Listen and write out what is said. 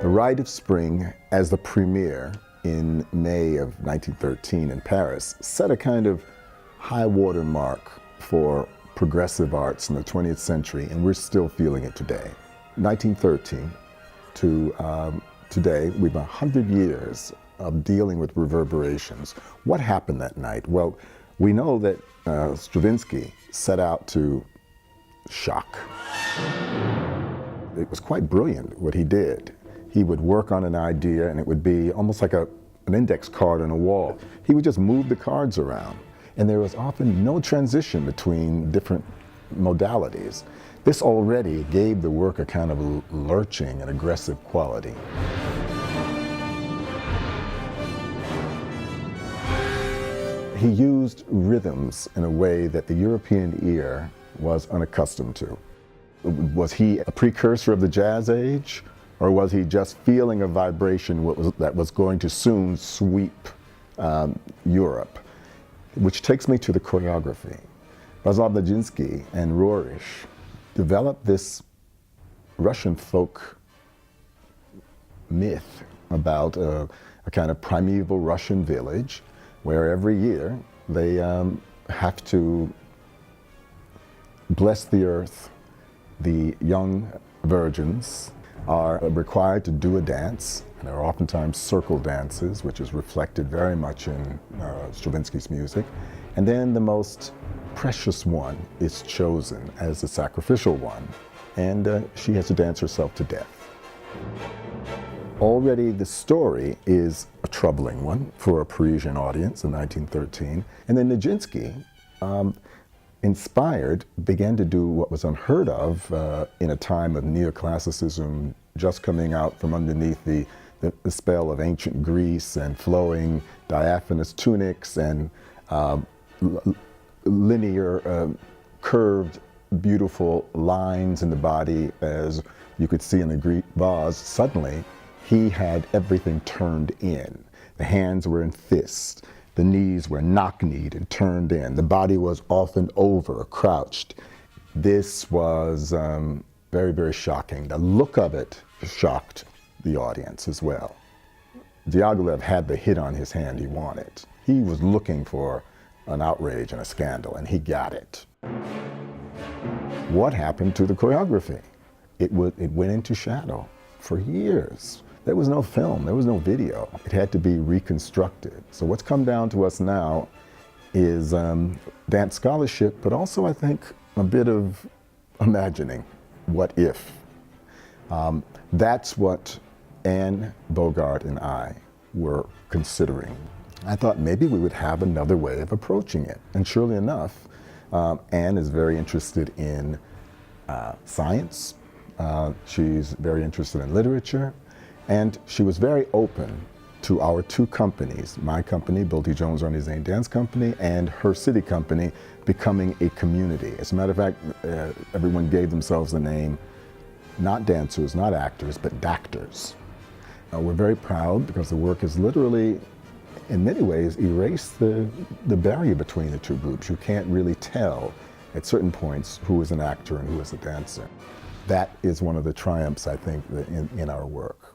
The Rite of Spring, as the premiere in May of 1913 in Paris, set a kind of high water mark for progressive arts in the 20th century, and we're still feeling it today. 1913 to today, we've 100 years of dealing with reverberations. What happened that night? Well, we know that Stravinsky set out to shock. It was quite brilliant what he did. He would work on an idea and it would be almost like an index card on a wall. He would just move the cards around, and there was often no transition between different modalities. This already gave the work a kind of lurching and aggressive quality. He used rhythms in a way that the European ear was unaccustomed to. Was he a precursor of the jazz age, or was he just feeling a vibration that was going to soon sweep Europe? Which takes me to the choreography. Vaslav Nijinsky and Rorish developed this Russian folk myth about a kind of primeval Russian village where every year they have to bless the earth. The young virgins are required to do a dance, and there are oftentimes circle dances, which is reflected very much in Stravinsky's music. And then the most precious one is chosen as the sacrificial one, and she has to dance herself to death. Already the story is a troubling one for a Parisian audience in 1913, and then Nijinsky, inspired, began to do what was unheard of in a time of neoclassicism just coming out from underneath the spell of ancient Greece and flowing diaphanous tunics and linear, curved, beautiful lines in the body, as you could see in the Greek vase. Suddenly, he had everything turned in. The hands were in fists. The knees were knock-kneed and turned in. The body was often over, crouched. This was very, very shocking. The look of it shocked the audience as well. Diaghilev had the hit on his hand he wanted. He was looking for an outrage and a scandal, and he got it. What happened to the choreography? It went into shadow for years. There was no film, there was no video. It had to be reconstructed. So what's come down to us now is dance scholarship, but also I think a bit of imagining, what if? That's what Anne Bogart and I were considering. I thought maybe we would have another way of approaching it. And surely enough, Anne is very interested in science. She's very interested in literature. And she was very open to our two companies, my company, Bill T. Jones, Arnie Zane Dance Company, and her SITI Company, becoming a community. As a matter of fact, everyone gave themselves the name, not dancers, not actors, but dactors. We're very proud because the work has literally, in many ways, erased the barrier between the two groups. You can't really tell at certain points who is an actor and who is a dancer. That is one of the triumphs, I think, in our work.